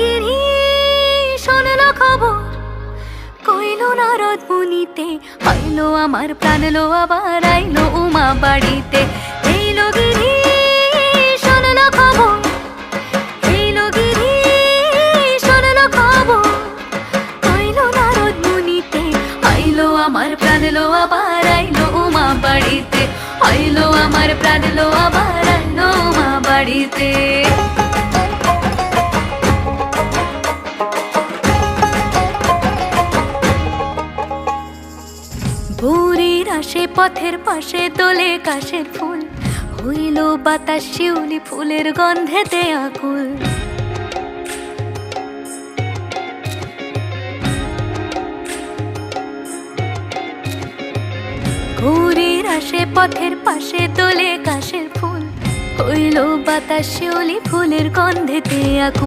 গিরি শোনলো খবর, কইলো নারদ মুনিতে, আইলো আমার প্রাণ লো আবার আইলো উমা বাড়িতে। এইলো গিরি শোনলো খবর, এইলো গিরি শোনলো খবর, আইলো নারদ মুনিতে, আইলো আমার প্রাণ লো আবার আইলো উমা বাড়িতে, আইলো আমার প্রাণ লো আবার আইলো উমা বাড়িতে। ভোরের আসে পথের পাশে তোলে কাশের ফুল, হইল বাতাস শিউলি ফুলের গন্ধেতে আকুল। ভোরের আসে পথের পাশে তোলে কাশের ফুল, হইল বাতাস শিউলি ফুলের গন্ধেতে আকুল।